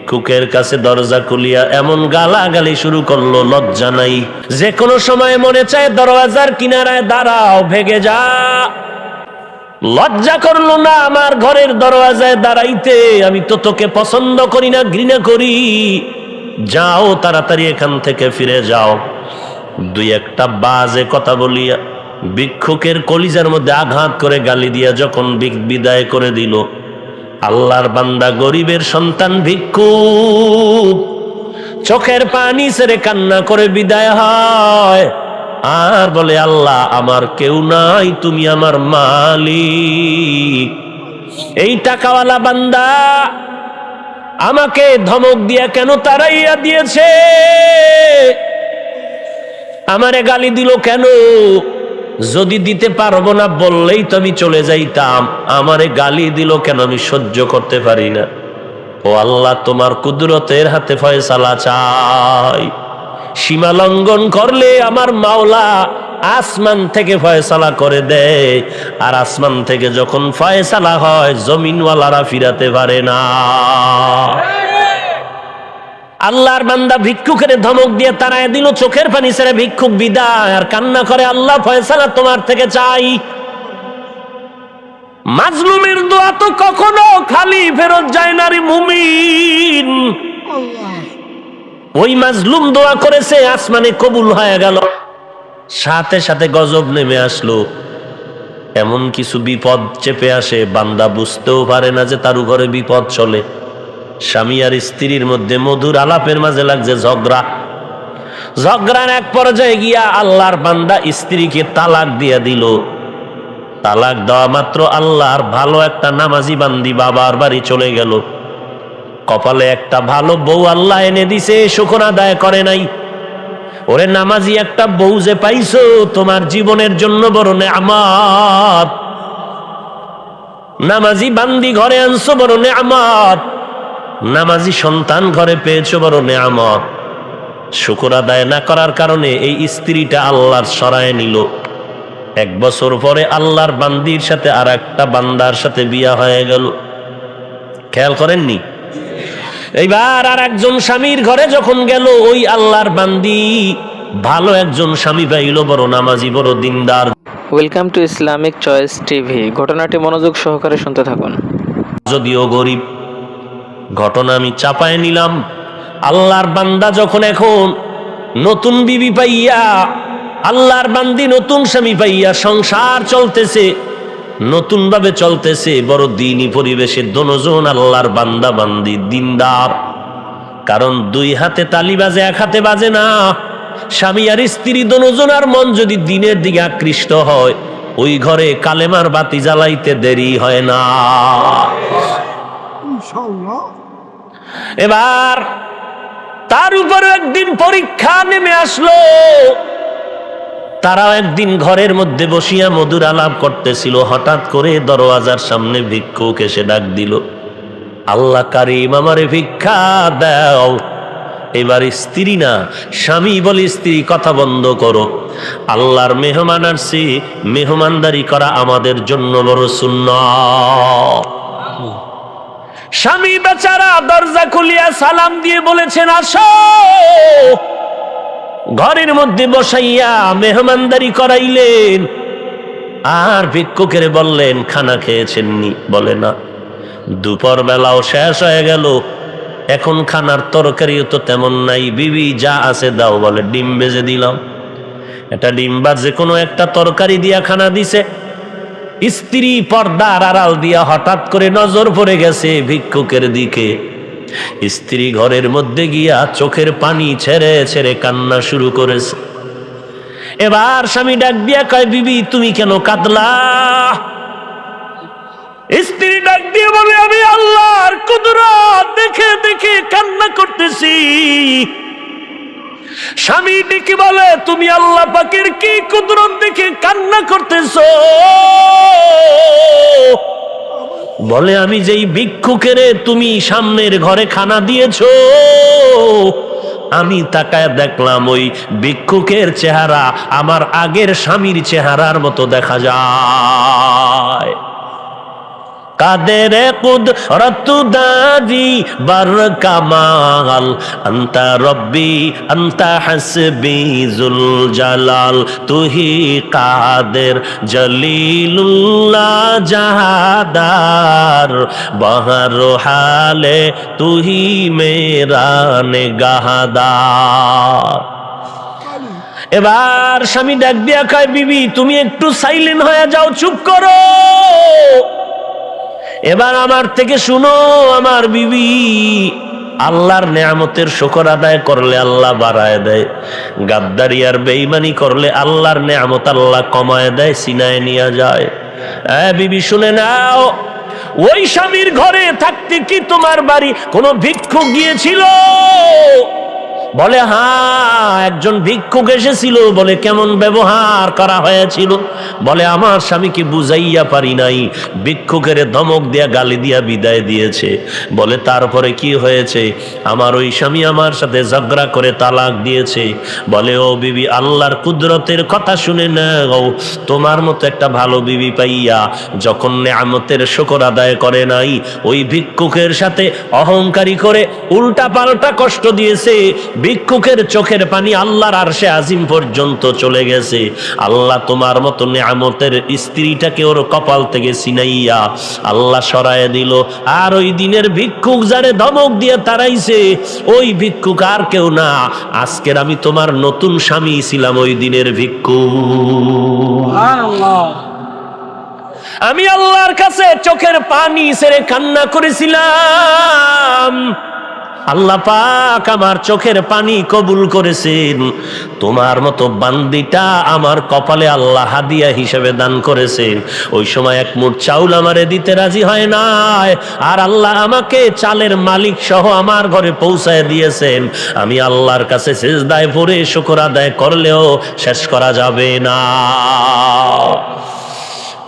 ভিক্ষুকের কাছে দরজা খুলিয়া এমন গালাগালি শুরু করলো, লজ্জা নাই। যে কোনো সময় মনে চায় দরওয়াজার কিনারায় দাঁড়াও, ভেগে যা। লজ্জা করলো না আমার ঘরের দরওয়াজায় দাঁড়াইতে? আমি তো তোকে পছন্দ করি না, ঘৃণা করি। যাও, তাড়াতাড়ি এখান থেকে ফিরে যাও। দুই একটা বাজে কথা বলিয়া ভিক্ষুকের কলিজার মধ্যে আঘাত করে গালি দিয়া যখন বিদায় করে দিল, আল্লাহর বান্দা, গরিবের সন্তান ভিক্ষুক চোখের পানি ছেড়ে কান্না করে বিদায় হয় আর বলে, আল্লাহ আমার কেউ নাই, তুমি আমার মালিক। এই টাকাওয়ালা বান্দা আমাকে ধমক দিয়া কেন তাড়াইয়া দিয়েছে? আমারে গালি দিল কেন? যদি দিতে পারবো না বললেই তো আমি চলে যাইতাম। আমারে গালি দিল কেন? আমি সহ্য করতে পারি না। ও আল্লাহ, তোমার কুদরতের হাতে ফয়সালা চাই। সীমা লঙ্ঘন করলে আমার মাওলা আসমান থেকে ফয়সালা করে দেয়, আর আসমান থেকে যখন ফয়সালা হয় জমিনওয়ালারা ফিরাতে পারে না। আল্লাহর বান্দা ভিক্ষুকের ধমক দিয়ে তাড়ায় দিল, চোখের পানি ছেড়ে ভিক্ষুক বিদায় আর কান্না করে, আল্লাহ ফয়সালা তোমার থেকে চাই। মাজলুমের দোয়া তো কখনো খালি ফেরত যায় না রে মুমিন। ওই মাজলুম দোয়া করেছে, আসমানে কবুল হয়ে গেল। সাথে সাথে গজব নেমে আসলো। এমন কিছু বিপদ চেপে আসে, বান্দা বুঝতেও পারে না যে তার উপরে বিপদ চলে। স্বামী আর স্ত্রীর মধ্যে মধুর আলাপের মাঝে লাগছে ঝগড়ার এক পর্যায়ে গিয়া আল্লাহর বান্দা স্ত্রীকে তালাক দিয়া দিল। তালাক দেওয়া মাত্র আল্লাহর ভালো একটা নামাজি বান্দি বাবার বাড়ি চলে গেল। কপালে একটা ভালো বউ আল্লাহ এনে দিছে, শুকর আদায় করে নাই। ওরে নামাজি একটা বউ যে পাইছো, তোমার জীবনের জন্য বড় নেয়ামত। নামাজি বান্দি ঘরে আনছো, বড় নেয়ামত। নামাজি সন্তান ঘরে পেয়েছো, বড় নেয়ামত। শুকর আদায় না করার কারণে এই স্ত্রীটা আল্লাহর সরায় নিল। 1 বছর পরে আল্লাহর বান্দির সাথে আর একটা বান্দার সাথে বিয়া হয়ে গেল। খেয়াল করেননি? এইবার আর একজন স্বামীর ঘরে যখন গেল, ওই আল্লাহর বান্দি ভালো একজন স্বামী পাইল, বড় নামাজি, বড় দিনদার। Welcome to Islamic choice TV. ঘটনাটি মনোযোগ সহকারে শুনতে থাকুন। যদিও গরিব, ঘটনা আমি চাপায় নিলাম। আল্লাহর বান্দা যখন এখন নতুন বিবি পাইয়া, আল্লাহর বান্দি নতুন স্বামী পাইয়া সংসার চলতেছে, নতুন ভাবে চলতেছে, বড় দিনই পরিবেশে। দোনোজন আল্লাহর বান্দা বান্দি দিনদার। কারণ 2 হাতে তালি বাজে, 1 হাতে বাজে না। স্বামী আর স্ত্রী দোনোজনার মন যদি দিনের দিকে আকৃষ্ট হয়, ওই ঘরে কালেমার বাতি জ্বালাইতে দেরি হয় না। এবার তার উপর একদিন পরীক্ষা নেমে আসলো। তারাও একদিন ঘরের মধ্যে বসিয়া মধুর আলাপ করতেছিল। হঠাৎ করে দরওয়াজার সামনে ভিক্ষুক এসে ডাক দিল, আল্লাহ কারীম, আমারে ভিক্ষা দাও। এবার স্ত্রী না, স্বামী বলে, স্ত্রী কথা বন্ধ করো। আল্লাহর মেহমান আসছে, মেহমানদারি করা আমাদের জন্য বড় সুন্নাত। স্বামী বেচারা দরজা খুলিয়া সালাম দিয়ে বলেছেন, আসো। ঘরের মধ্যে বসাইয়া মেহমানদারি করাইলেন। আর ভিক্ষুকের বললেন, খানা খেয়েছেননি? বলে না। দুপুর বেলাও শেষ হয়ে গেল, এখন খানার তরকারিও তো তেমন নাই। বিবি, যা আছে দাও। বলে, ডিম ভেজে দিলাম। এটা ডিম বা যে কোনো একটা তরকারি দিয়া খানা দিছে। স্ত্রী পর্দার আড়াল দিয়া হঠাৎ করে নজর পড়ে গেছে ভিক্ষুকের দিকে। স্ত্রী ঘরের মধ্যে গিয়া চোখের পানি ছেড়ে ছেড়ে কান্না শুরু করেছে। এবার স্বামী ডাক দিয়া কয়, বিবি তুমি কেন কাঁদলা? স্ত্রী ডাক দিয়ে বলে, আমি আল্লাহর কুদরত দেখে দেখে কান্না করতেছি। স্বামী ডেকে বলে, তুমি আল্লাহ পাকের কি কুদরত দেখে কান্না করতেছো? বলে, আমি যেই ভিক্ষুকের তুমি সামনের ঘরে খানা দিয়েছো, আমি তাকায় দেখলাম ওই ভিক্ষুকের চেহারা আমার আগের স্বামীর চেহারার মতো দেখা যায়। কাদের কুদরত দারি বার কামাল আন্তা রব্বি আন্তা হাসবি জুল জালাল তুহি কাদের জলিলুল্লাহ জাহাদার বহর হালে তুহি মেরা নেগাহদার। এবার স্বামী ডাক দিয়া কয়, বিবি তুমি একটু সাইলেন্ট হয়ে যাও, চুপ করো। এবার আমার থেকে শুনো আমার বিবি, আল্লাহর নেয়ামতের শুকর আদায় করলে আল্লাহ বাড়ায় দেয়, গাদ্দারি আর বেঈমানি করলে আল্লাহর নেয়ামত আল্লাহ কমায় দেয়, সিনায় নিয়ে যায়। বিবি শুনে নাও, ওই স্বামীর ঘরে থাকতে কি তোমার বাড়ি কোনো ভিক্ষুক গিয়েছিল? বলে হ্যাঁ, একজন ভিক্ষুক এসেছিল। বলে কেমন ব্যবহার করা হয়েছিল? বলে আমার স্বামীকে বুঝাইয়া পারি নাই, ভিক্ষুকের ধমক দিয়া গালি দিয়া বিদায় দিয়েছে। বলে তারপরে কি হয়েছে? আমার ওই স্বামী আমার সাথে ঝগড়া করে তালাক দিয়েছে। বলে ও বিবি, আল্লাহর কুদরতের কথা শুনে নাও, তোমার মতো একটা ভালো বিবি পাইয়া যখন নেয়ামতের শুকর আদায় করে নাই, ওই ভিক্ষুকের সাথে অহংকারী করে উল্টা পাল্টা কষ্ট দিয়েছে। ভিক্ষুকের চোখের পানি আল্লাহর আরশে আজিম পর্যন্ত চলে গেছে। আল্লাহ তোমার মতো নেয়ামতের স্ত্রীটাকে ওর কপাল থেকে ছিনাইয়া আল্লাহ সরায় দিল। আর ওই দিনের ভিক্ষুক যারে ধমক দিয়ে তাড়াইছে, ওই ভিক্ষুক আর কেউ না, আজকের আমি তোমার নতুন স্বামী ছিলাম ওই দিনের ভিক্ষুক। আমি আল্লাহর কাছে চোখের পানি ছেড়ে কান্না করেছিলাম, আল্লাহ পাক আমার চোখের পানি কবুল করেছেন। তোমার মতো বান্দিটা আমার কপালে আল্লাহ হাদিয়া হিসেবে দান করেছেন। ওই সময় এক মুঠ চাউল আমারে দিতে রাজি হয় নাই, আর আল্লাহ আমাকে চালের মালিক সহ আমার ঘরে পৌঁছায় দিয়েছেন। আমি আল্লাহর কাছে সিজদায় পড়ে শুকর আদায় করলেও শেষ করা যাবে না।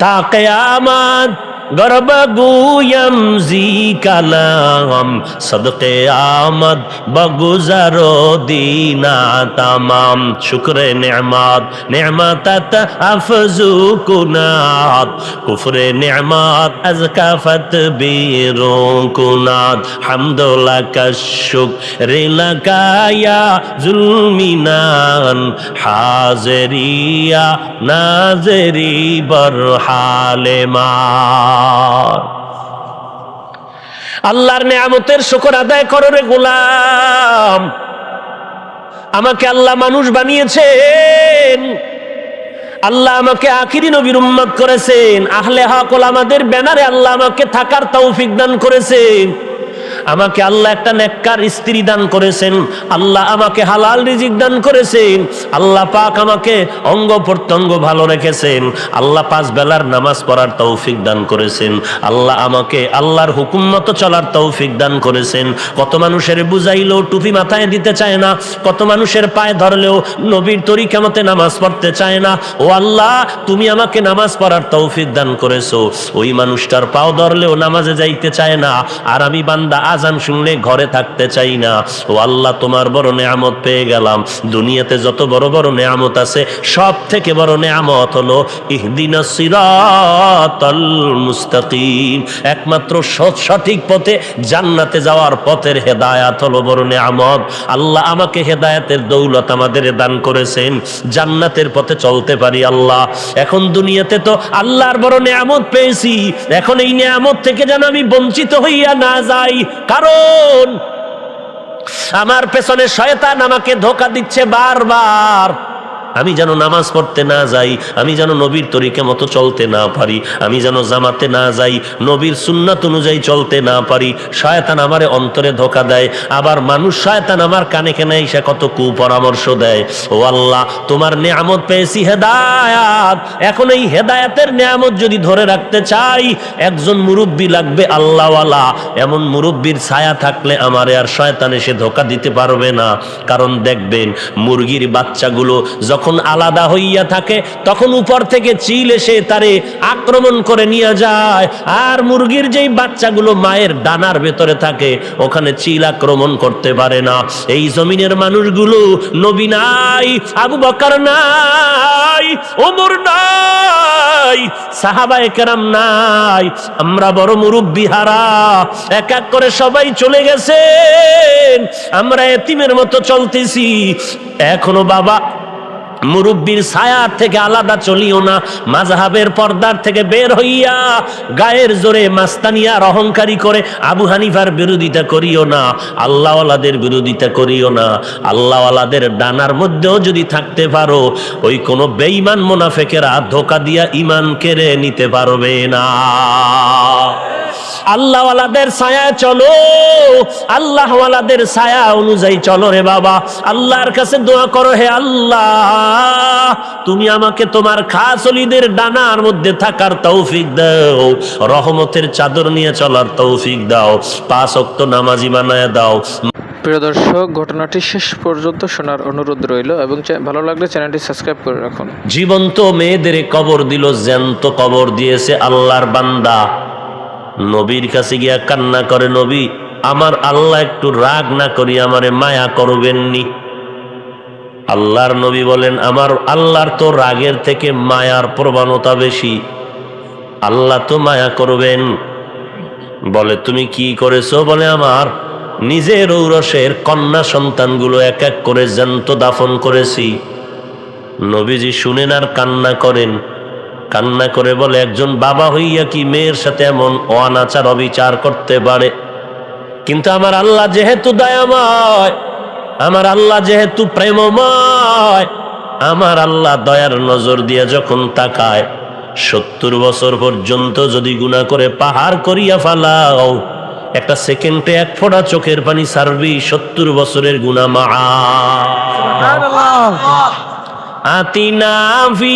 তা কিয়ামত গর্ব গুয়ম জি কালাম সদকে আমদ বগুজারো দিনা তামাম শুকরে নেমাত নেমাতাত আফজু কুনাত কুফরে নেমাত আজকাফত বীরো কুনাত হামদুল্লাহ কশুক রিলাকায়া জুলমিনান হাজরিয়া নাজরি বরহালে মা। আল্লাহর নেয়ামতের শুকর আদায় করো রে গোলাম। আমাকে আল্লাহ মানুষ বানিয়েছেন, আল্লাহ আমাকে আখিরি নবীর উম্মত করেছেন, আহলে হক ওলামাদের ব্যানারে আল্লাহ আমাকে থাকার তৌফিক দান করেছেন। আমাকে আল্লাহ একটা নেককার স্ত্রী দান করেছেন, আল্লাহ আমাকে হালাল রিজিক দান করেছেন, আল্লাহ পাক আমাকে অঙ্গ প্রত্যঙ্গ ভালো রেখেছেন, আল্লাহ 5 বেলার নামাজ পড়ার তৌফিক দান করেছেন, আল্লাহ আমাকে আল্লাহর হুকুম মতো চলার তৌফিক দান করেছেন। কত মানুষের বুঝাইলেও টুপি মাথায় দিতে চায় না, কত মানুষের পায়ে ধরলেও নবীর তরিকা মতে নামাজ পড়তে চায় না। ও আল্লাহ, তুমি আমাকে নামাজ পড়ার তৌফিক দান করেছো। ওই মানুষটার পাও ধরলেও নামাজে যাইতে চায় না, আর আমি বান্দা আজান শুনলে ঘরে থাকতে চাই না। ও আল্লাহ, তোমার বড় নেয়ামত পেয়ে গেলাম। দুনিয়াতে যত বড় বড় নেয়ামত আছে, সব থেকে বড় নেয়ামত হলো ইহদিনাস সিরাতাল মুস্তাকিম, একমাত্র সঠিক পথে জান্নাতে যাওয়ার পথের হেদায়াত হলো বড় নেয়ামত। আল্লাহ আমাকে হেদায়াতের দৌলত আমাদের দান করেছেন, জান্নাতের পথে চলতে পারি। আল্লাহ, এখন দুনিয়াতে তো আল্লাহর বড় নেয়ামত পেয়েছি, এখন এই নেয়ামত থেকে যেন আমি বঞ্চিত হইয়া না যাই। কারণ আমার পেছনে শয়তান আমাকে ধোঁকা দিচ্ছে বারবার। আমি যেন নামাজ পড়তে না যাই, আমি যেন নবীর তরিকা মতো চলতে না পারি, আমি যেন জামাতে না যাই, নবীর সুন্নাত অনুযায়ী চলতে না পারি। শয়তান আমারে অন্তরে ধোঁকা দেয়, আবার মানুষ শয়তান আমার কানে কানে এসে কত কুপরামর্শ দেয়। ও আল্লাহ, তোমার নেয়ামত পেয়েছি হেদায়াত, এখন এই হেদায়াতের নেয়ামত যদি ধরে রাখতে চাই, একজন মুরব্বী লাগবে আল্লাহওয়ালা। এমন মুরব্বীর ছায়া থাকলে আমারে আর শয়তান এসে ধোঁকা দিতে পারবে না। কারণ দেখবেন, মুরগির বাচ্চাগুলো যখন যখন আলাদা হইয়া থাকে তখন উপর থেকে চিল এসে তারে আক্রমণ করে নিয়ে যায়, আর মুরগির যেই বাচ্চাগুলো মায়ের ডানার ভেতরে থাকে ওখানে চিল আক্রমণ করতে পারে না। এই জমিনের মানুষগুলো নবী নাই, আবু বকর নাই, ওমর নাই, সাহাবায়ে কেরাম নাই, আমরা বড় মুরব্বি হারা, এক এক করে সবাই চলে গেছেন, আমরা এতিমের মতো চলতেছি। এখনো বাবা মুরব্বির ছায়া থেকে আলাদা চলিও না, মাযহাবের পর্দার থেকে বের হইয়া গায়ের জোরে মাস্তানিয়া অহংকারী করে আবু হানিফার বিরোধিতা করিও না, আল্লাহওয়ালাদের বিরোধিতা করিও না। আল্লাহওয়ালাদের ডানার মধ্যেও যদি থাকতে পারো, ওই কোনো বেঈমান মুনাফিকেরা ধোঁকা দিয়া ঈমান কেড়ে নিতে পারবে না। আল্লাহওয়ালাদের ছায়ায় চলো, আল্লাহওয়ালাদের ছায়া অনুযায়ী চলো রে বাবা। আল্লাহর কাছে দোয়া করো, হে আল্লাহ তুমি আমাকে তোমার খাস ওলিদের ডানার মধ্যে থাকার তৌফিক দাও, রহমতের চাদর নিয়ে চলার তৌফিক দাও, 5 ওয়াক্ত নামাজি বানায় দাও। প্রিয় দর্শক, ঘটনাটি শেষ পর্যন্ত শোনার অনুরোধ রইল এবং ভালো লাগলে চ্যানেলটি সাবস্ক্রাইব করে রাখুন। জীবন্ত মেয়েদের কবর দিল, জ্যান্ত কবর দিয়েছে আল্লাহর বান্দা। নবীর কাছে গিয়া কান্না করে, নবী আমার আল্লাহ একটু রাগ না করি আমারে মায়া করবেননি। আল্লাহর নবী বলেন, আমার আল্লাহর তো রাগের থেকে মায়ার প্রবণতা বেশি, আল্লাহ তো মায়া করবেন। বলে তুমি কি করেছো? বলে আমার নিজের ঔরসের কন্যা সন্তানগুলো এক এক করে জ্যান্ত দাফন করেছি। নবীজি শুনেন আর কান্না করেন, কান্না করে বলে, একজন বাবা হইয়া কি মেয়ের সাথে এমন অনাচার অবিচার করতে পারে? কিন্তু আমার আল্লাহ যেহেতু দয়াময়, আমার আল্লাহ যেহেতু প্রেমময়, আমার আল্লাহ দয়ার নজর দিয়ে যখন তাকায়, 70 বছর পর্যন্ত যদি গুনাহ করে পাহাড় করিয়া ফালাও, একটা সেকেন্ডে 1 ফোঁটা চোখের পানি ছাড়বি, 70 বছরের গুনাহ মাআফ। আতিনা ফি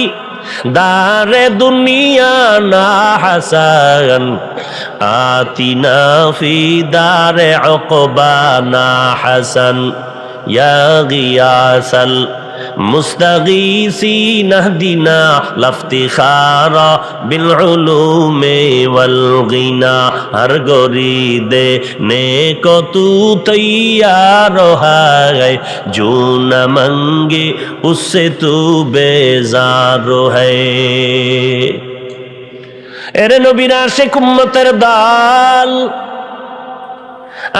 দারে দুনিয়া না হাসান, আতিনা ফি দারে উকবা না হাসান, ইয়া গিয়াসাল মুস্তাগীসিন আহদিনা লাফতিখারা বিল উলুমি ওয়াল গিনা, হর গরিদে নেকো তু তৈয়ার হায়, जो न मंगे उससे तू बेजार है। এরে নবীর আশিক উম্মতের দল,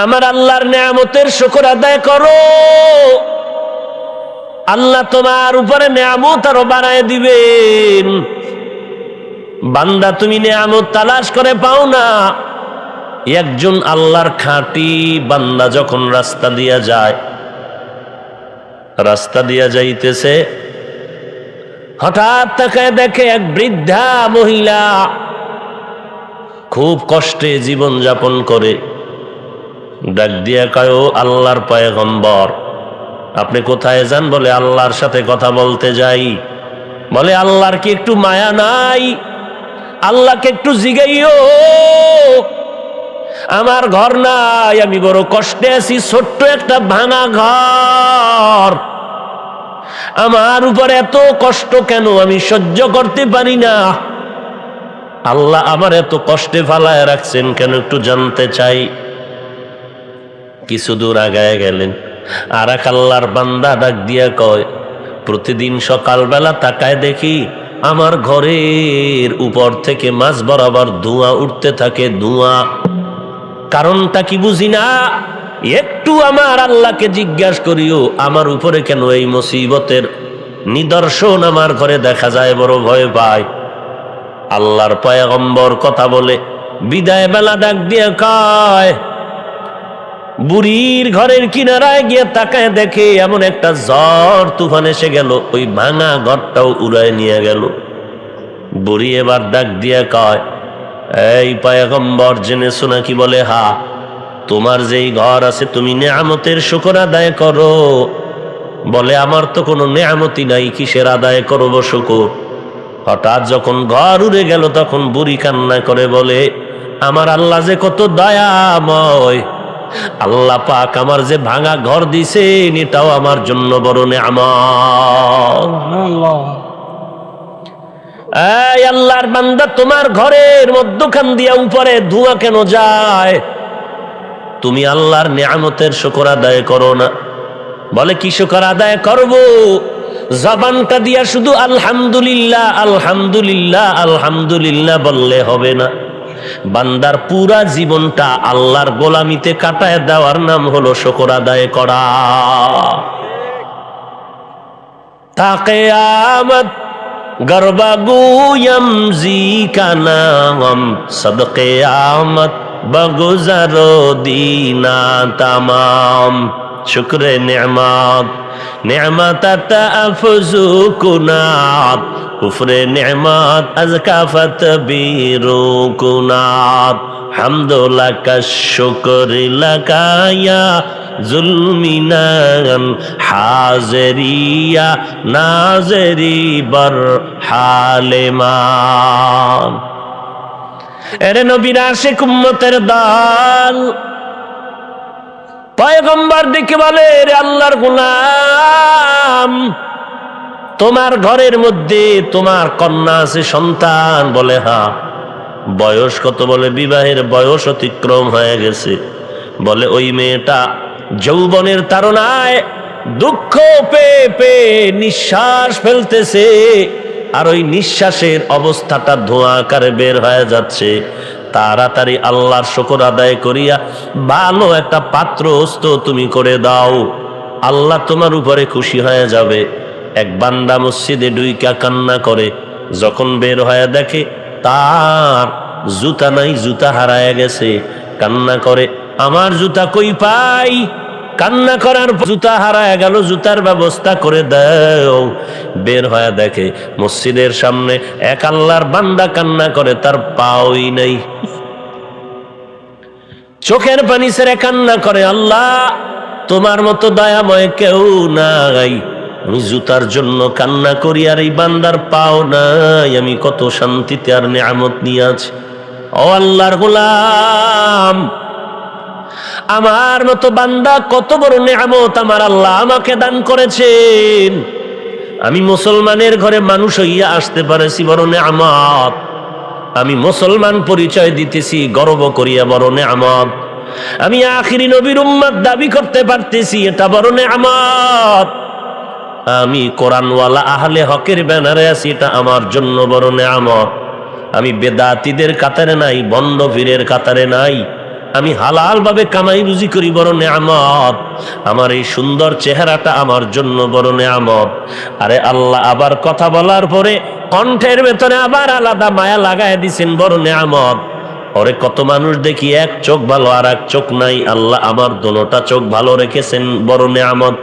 আমার আল্লাহর নেয়ামতের শুকর আদায় করো, আল্লাহ তোমার উপরে নেয়ামত আরো বাড়ায় দিবেন। বান্দা তুমি নেয়ামত তালাশ করে পাও না। একজন আল্লাহর খাঁটি বান্দা যখন রাস্তা দিয়া যায়, রাস্তা দিয়া যাইতেছে, হঠাৎ তাকায় দেখে এক বৃদ্ধা মহিলা খুব কষ্টে জীবন যাপন করে। ডাক দিয়া কয়, ও আল্লাহর পয়গম্বর, আপনি কোথায় যান? বলে আল্লাহর সাথে কথা বলতে যাই। বলে আল্লাহর কি একটু মায়া নাই? আল্লাহকে একটু জিগাইও, আমার ঘর নাই, আমি বড় কষ্টে আছি, ছোট্ট একটা ভাঙা ঘর, আমার উপর এত কষ্ট কেন? আমি সহ্য করতে পারি না। আল্লাহ আমার এত কষ্টে ফালায় রাখছেন কেন, একটু জানতে চাই। কিছু দূর আগায় গেলেন, আর এক আল্লাহর বান্দা ডাক দিয়া কয়, প্রতিদিন সকালবেলা তাকায় দেখি আমার ঘরের উপর থেকে মাঝ বরাবর ধোঁয়া উঠতে থাকে, ধোঁয়া। কারণটা কি বুঝি না, একটু আমার আল্লাহকে জিজ্ঞাসা করিও, আমার উপরে কেন এই মুসিবতের নিদর্শন আমার ঘরে দেখা যায়, বড় ভয় পায়। আল্লাহর পয়গম্বর কথা বলে বিদায় বেলা ডাক দিয়ে কয়, বুড়ির ঘরের কিনারায় গিয়ে তাকায় দেখে এমন একটা ঝড় তুফান এসে গেল, ওই ভাঙা ঘরটাও উড়ায় নিয়ে গেল। বুড়ি এবার ডাক দিয়ে কয়, এই পয়গম্বর জেনেছো নাকি? বলে হা। তোমার যেই ঘর আছে তুমি নেয়ামতের শুকর আদায় করো। বলে আমার তো কোনো নেয়ামতি নাই, কিসের আদায় করবো শুকর? হঠাৎ যখন ঘর উড়ে গেল তখন বুড়ি কান্না করে বলে, আমার আল্লাহ যে কত দয়াময়, আল্লাহ পাক আমার যে ভাঙা ঘর দিছেন এটাও আমার জন্য বড় নেয়ামত। এই আল্লাহর বান্দা, তোমার ঘরের মধ্যখান দিয়া উপরে ধোঁয়া কেন যায়? তুমি আল্লাহর নেয়ামতের শুকর আদায় করো না। বলে কি শুকর আদায় করব? জবানটা দিয়া শুধু আলহামদুলিল্লাহ আলহামদুলিল্লাহ আলহামদুলিল্লাহ বললে হবে না। বান্দার পুরা জীবনটা আল্লাহর গোলামিতে কাটায় দেওয়ার নাম হলো শুকর আদায় করা। তা কিয়ামত গরবাগুয়ম জি কানাম সদকে আমত বগুজারো দিনা তামাম শুক্রে নেমাত নেমাত আফজু কুনাত কুফরে নেমাত আজকাফত বীরু কুনাত হামদুলাকা শুকরিলাকায়া জুলমিনান হাজরিয়া নাজরি বর হালেমান। এরে নবীর আশিক উম্মতের দল, পয়গম্বর ডেকে বলে, রে আল্লাহর গোলাম, তোমার ঘরের মধ্যে তোমার কন্যা আছে, সন্তান? বলে হ্যাঁ। বয়স কত? বলে বিবাহের বয়স অতিক্রম হয়ে গেছে। বলে ওই মেয়েটা যৌবনের তাড়নায় দুঃখ পেয়ে পেয়ে নিঃশ্বাস ফেলতেছে, আর ওই নিঃশ্বাসের অবস্থাটা ধোঁয়া আকারে বের হয়ে যাচ্ছে। তাড়াতাড়ি আল্লাহর শুকর আদায় করিয়া ভালো একটা পাত্র হস্ত তুমি করে দাও, আল্লাহ তোমার উপরে খুশি হয়ে যাবে। এক বান্দা মসজিদে ডুইকা কান্না করে, যখন বের হয়ে দেখে তার জুতা নাই, জুতা হারায় গেছে। কান্না করে, আমার জুতা কই পাই? কান্না করার জুতা হারায় গেল, জুতার ব্যবস্থা করে দাও। বের হয়ে দেখে মসজিদের সামনে এক আল্লাহর বান্দা কান্না করে, তার পাওই নাই। চোখের পানি ছেড়ে কান্না করে, আল্লাহ তোমার মতো দয়াময় কেউ নাই, আমি জুতার জন্য কান্না করি আর এই বান্দার পাও নাই, আমি কত শান্তিতে আর নেয়ামত নিয়ে আছি। ও আল্লাহর গোলাম, আমার মতো বান্দা কত বড় নেয়ামত আমার আল্লাহ আমাকে দান করেছেন। আমি মুসলমানের ঘরে মানুষ হইয়া আসতে পারেছি, বড় নেয়ামত। আমি মুসলমান পরিচয় দিতেছি গর্ব করিয়া, বড় নেয়ামত। আমি আখিরি নবীর উম্মত দাবি করতে পারতেছি, এটা বড় নেয়ামত। আমি কোরআনওয়ালা আহলে হকের ব্যানারে আছি, এটা আমার জন্য বড় নেয়ামত। আমি বেদাতীদের কাতারে নাই, বন্ড পীরের কাতারে নাই, আমি হালাল ভাবে কামাই রুজি করি, বড় নেয়ামত। আমার এই সুন্দর চেহারাটা আমার জন্য বড় নেয়ামত। আরে আল্লাহ আবার কথা বলার পরে কণ্ঠের ভেতরে আবার আলাদা মায়া লাগায় দিছেন, বড় নেয়ামত। ওরে কত মানুষ দেখি এক চোখ ভালো আর এক চোখ নাই, আল্লাহ আমার দোনোটা চোখ ভালো রেখেছেন, বড় নেয়ামত।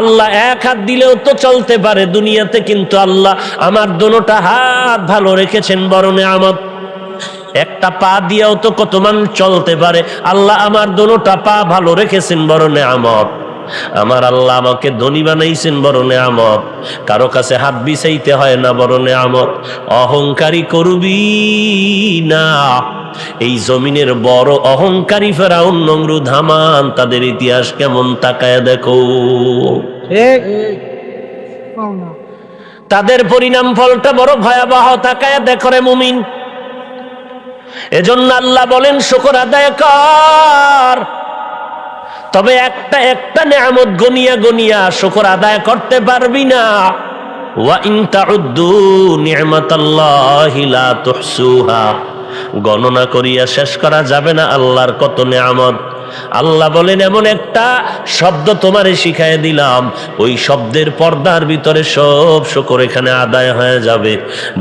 আল্লাহ এক হাত দিলেও তো চলতে পারে দুনিয়াতে, কিন্তু আল্লাহ আমার দোনোটা হাত ভালো রেখেছেন, বড় নেয়ামত। একটা পা দিয়েও তো কত মানুষ চলতে পারে, আল্লাহ আমার দোনোটা পা ভালো রেখেছেন, বড় নেয়ামত। আমার আল্লাহ আমাকে ধনী বানাইছেন, বড় নেয়ামত। কারো কাছে হাত বিছাইতে হয় না, বড় নেয়ামত। অহংকারী করবি না। এই জমিনের বড় অহংকারী ফেরাউন, নমরুদ, হামান, তাদের ইতিহাস কেমন তাকায় দেখো। তাদের পরিণাম ফলটা বড় ভয়াবহ, তাকায় দেখো রে মুমিন। এজন্য আল্লাহ বলেন শুকর আদায় কর। তবে একটা একটা নেয়ামত গনিয়া গনিয়া শুকর আদায় করতে পারবি না। ওয়া ইন তাউদ্দু নি'মাতাল্লাহি লা তুহসুহা, গণনা করিয়া শেষ করা যাবে না আল্লাহর কত নেয়ামত। আল্লাহ বলেন এমন একটা শব্দ তোমারে শিখাই দিলাম, ওই শব্দের পর্দার ভিতরে সব শুকর এখানে আদায় হয়ে যাবে।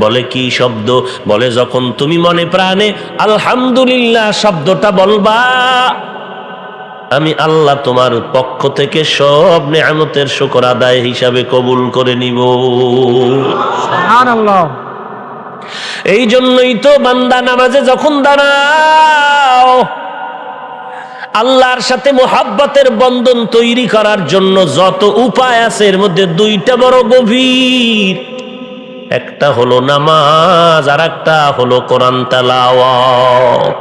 বলে কি শব্দ? বলে যখন তুমি মনে প্রাণে আলহামদুলিল্লাহ শব্দটা বলবা, আমি আল্লাহ তোমার পক্ষ থেকে সব নেয়ামতের শুকর আদায় হিসাবে কবুল করে নিব। সুবহানাল্লাহ। এই জন্যই তো বান্দা নামাজে যখন দাঁড়াও, আল্লাহর সাথে মুহাব্বতের বন্ধন তৈরি করার জন্য যত উপায় আছে, এর মধ্যে দুইটা বড় গভীর। একটা হলো নামাজ, আর একটা হলো কোরআন তেলাওয়াত।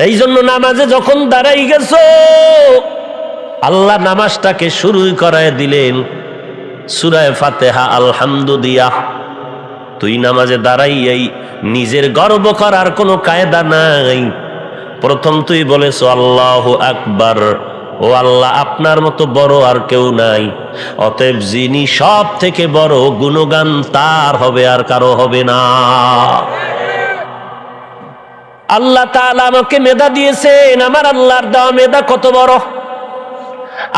এই জন্য নামাজে যখন দাঁড়াই গেছো, আল্লাহ নামাজটাকে শুরুই করায় দিলেন সূরা ফাতিহা আলহামদুলিল্লাহ। তুই নামাজে দাঁড়াইয়াই নিজের গর্ব করার কোনো কায়দা নাই। প্রথম তুই বলেছো আল্লাহু আকবার, ও আল্লাহ আপনার মতো বড় আর কেউ নাই, অতএব যিনি সব থেকে বড় গুণগান তার হবে, আর কারো হবে না। আল্লাহ তাআলা আমাকে মেধা দিয়েছেন, আমার আল্লাহর দেওয়া মেধা কত বড়।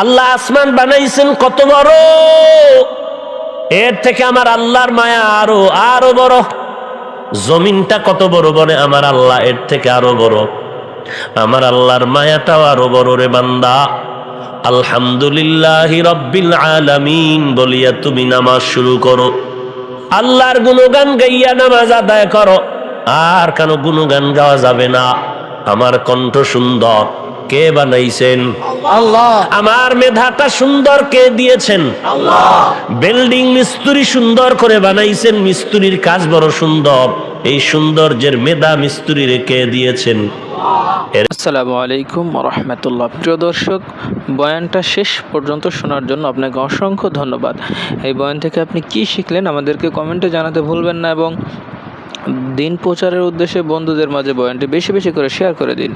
আল্লাহ আসমান বানাইছেন কত বড়, এর থেকে আমার আল্লাহর মায়া আরো আরো বড়। জমিনটা কত বড় বলে আমার আল্লাহ এর থেকে আরো বড়। আমার আল্লাহর মায়াটাও আরো বড় রে বান্দা। আলহামদুলিল্লাহি রাব্বিল আলামিন বলিয়া তুমি নামাজ শুরু করো, আল্লাহর গুণগান গাইয়া নামাজ আদায় করো। আর কেন গুণগান গাওয়া যাবে না? আমার কণ্ঠ সুন্দর, কে বানাইছেন? আল্লাহ। আমার মেধাটা সুন্দর কে দিয়েছেন? আল্লাহ। বিল্ডিং মিস্ত্রি সুন্দর করে বানাইছেন, মিস্ত্রির কাজ বড় সুন্দর, এই সৌন্দর্যের মেধা মিস্ত্রির কে দিয়েছেন? আসসালামু আলাইকুম রহমতুল্লাহ। প্রিয় দর্শক, বয়ানটা শেষ পর্যন্ত শোনার জন্য আপনাকে অসংখ্য ধন্যবাদ। এই বয়ান থেকে আপনি কি শিখলেন আমাদেরকে কমেন্টে জানাতে ভুলবেন না, এবং দিন প্রচারের উদ্দেশ্যে বন্ধুদের মাঝে বয়ানটি বেশি বেশি করে শেয়ার করে দিন।